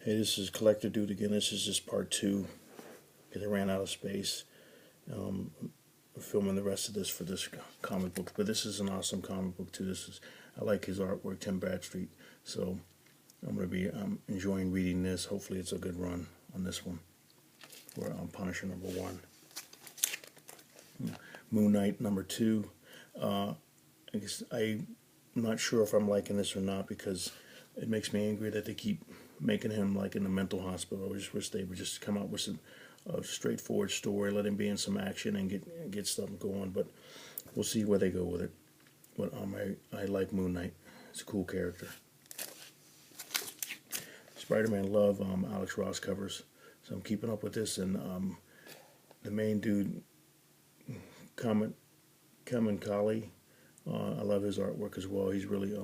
Hey, this is Collector Dude again. This is just part two because I ran out of space. Um, I'm filming the rest of this for this comic book, but this is an awesome comic book too. I like his artwork, Tim Bradstreet. So I'm going to be enjoying reading this. Hopefully, it's a good run on this one. We're on Punisher #1, Moon Knight #2. I guess I'm not sure if I'm liking this or not because it makes me angry that they keep making him like in a mental hospital. I just wish they would just come out with a straightforward story, let him be in some action and get stuff going. But we'll see where they go with it. But I like Moon Knight. It's a cool character. Spider-Man love Alex Ross covers, so I'm keeping up with this. And the main dude, Kamen Kali, I love his artwork as well. He's really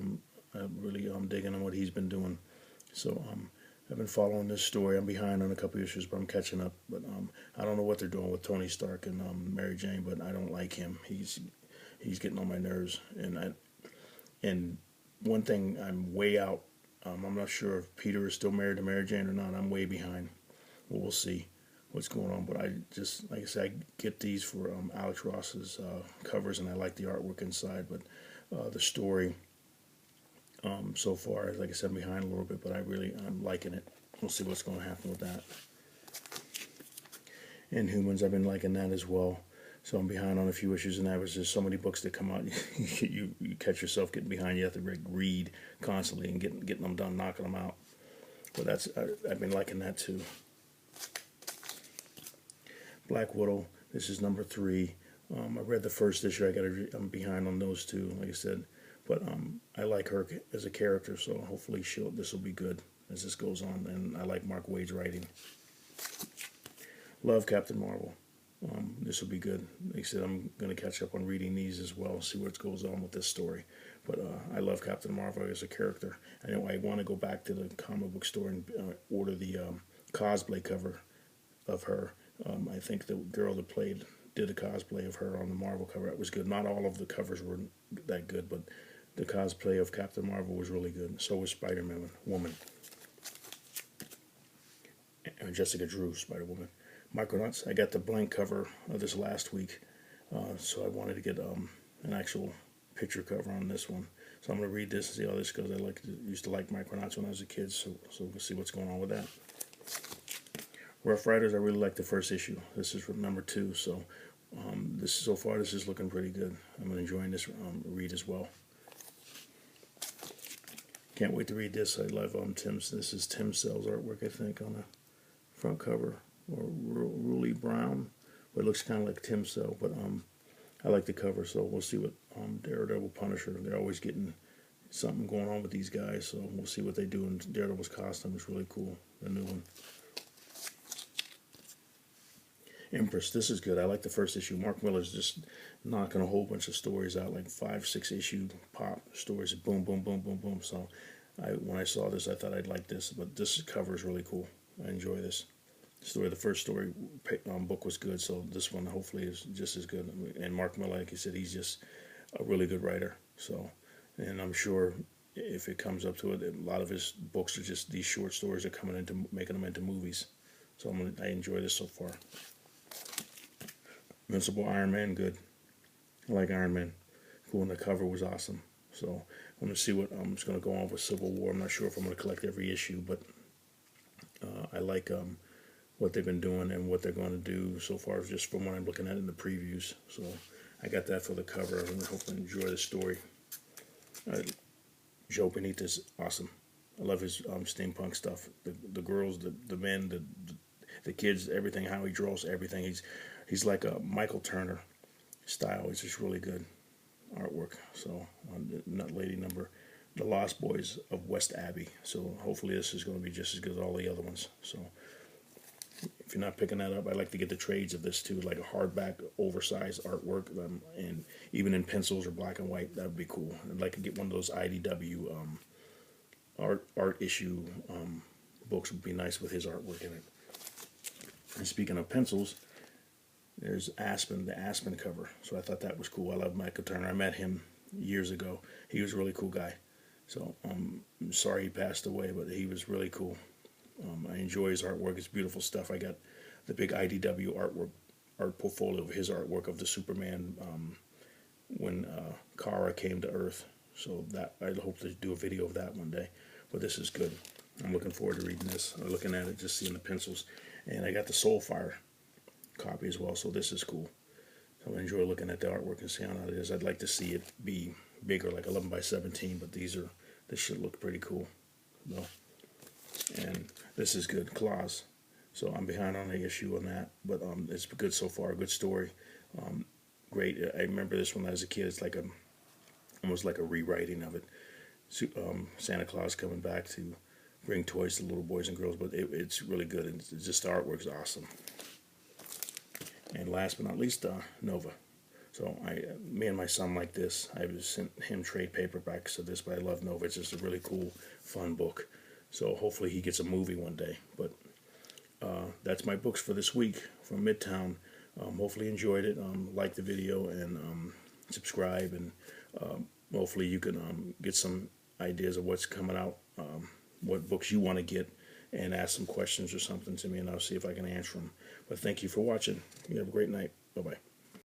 digging on what he's been doing. So I've been following this story. I'm behind on a couple issues, but I'm catching up. But I don't know what they're doing with Tony Stark and Mary Jane, but I don't like him. He's getting on my nerves. And one thing, I'm way out. I'm not sure if Peter is still married to Mary Jane or not. I'm way behind. Well, we'll see what's going on. But I just, like I said, I get these for Alex Ross's covers, and I like the artwork inside. But the story, so far, like I said, I'm behind a little bit, but I'm liking it. We'll see what's going to happen with that. And Humans, I've been liking that as well. So I'm behind on a few issues, and there's just so many books that come out. you catch yourself getting behind. You have to read constantly and getting them done, knocking them out. But I've been liking that too. Black Widow, this is #3. I read the first issue. I'm behind on those two, like I said. But I like her as a character, so hopefully this will be good as this goes on. And I like Mark Waid's writing. Love Captain Marvel. This will be good. Like I said, I'm going to catch up on reading these as well, see what goes on with this story. But I love Captain Marvel as a character. I want to go back to the comic book store and order the cosplay cover of her. I think the girl that did a cosplay of her on the Marvel cover. It was good. Not all of the covers were that good, but the cosplay of Captain Marvel was really good. So was Spider-Man Woman. And Jessica Drew, Spider-Woman. Micronauts, I got the blank cover of this last week, so I wanted to get an actual picture cover on this one. So I'm going to read this and see how this goes. Used to like Micronauts when I was a kid, so we'll see what's going on with that. Rough Riders, I really like the first issue. This is #2, so so far this is looking pretty good. I'm enjoying this read as well. Can't wait to read this. I love Tim's. This is Tim Sell's artwork, I think, on the front cover, or Ruley Brown, but it looks kind of like Tim Sell. But I like the cover, so we'll see what Daredevil, Punisher. They're always getting something going on with these guys, so we'll see what they do. And Daredevil's costume is really cool, the new one. Empress, this is good. I like the first issue. Mark Miller's just knocking a whole bunch of stories out, like 5-6 issue pop stories. Boom, boom, boom, boom, boom. So when I saw this, I thought I'd like this. But this cover is really cool. I enjoy this story. The first story book was good, so this one hopefully is just as good. And Mark Miller, like I said, he's just a really good writer. So, and I'm sure if it comes up to it, a lot of his books are just these short stories are making them into movies. So I enjoy this so far. Invincible Iron Man, good. I like Iron Man. Cool, and the cover was awesome. So I'm going to see what going to go on with Civil War. I'm not sure if I'm going to collect every issue, but I like what they've been doing and what they're going to do so far, just from what I'm looking at in the previews. So I got that for the cover, and I hope you enjoy the story. Joe Benitez, awesome. I love his steampunk stuff. The girls, the men, the kids, everything. How he draws everything. He's like a Michael Turner style. It's just really good artwork. So that lady number, The Lost Boys of West Abbey. So hopefully this is going to be just as good as all the other ones. So if you're not picking that up, I'd like to get the trades of this too, like a hardback, oversized artwork, and even in pencils or black and white. That would be cool. I'd like to get one of those IDW art issue books. Would be nice with his artwork in it. And speaking of pencils, there's Aspen, the Aspen cover. So I thought that was cool. I love Michael Turner. I met him years ago. He was a really cool guy. So I'm sorry he passed away, but he was really cool. I enjoy his artwork. It's beautiful stuff. I got the big IDW art portfolio of his artwork of the Superman when Kara came to Earth. So that I hope to do a video of that one day. But this is good. I'm looking forward to reading this. I'm looking at it, just seeing the pencils. And I got the Soulfire copy as well, so this is cool. So I enjoy looking at the artwork and seeing how it is. I'd like to see it be bigger, like 11 by 17, but this should look pretty cool. No. And this is good, Claws. So I'm behind on the issue on that, but it's good so far. Good story. Great. I remember this when I was a kid. It's like almost like a rewriting of it. Santa Claus coming back to bring toys to little boys and girls, but it's really good, and it's just the artwork's awesome. And last but not least, Nova. So me and my son like this. I sent him trade paperbacks of this, but I love Nova. It's just a really cool, fun book. So hopefully he gets a movie one day. But that's my books for this week from Midtown. Hopefully you enjoyed it. Like the video and subscribe, and hopefully you can get some ideas of what's coming out, what books you want to get, and ask some questions or something to me, and I'll see if I can answer them. But thank you for watching. You have a great night. Bye-bye.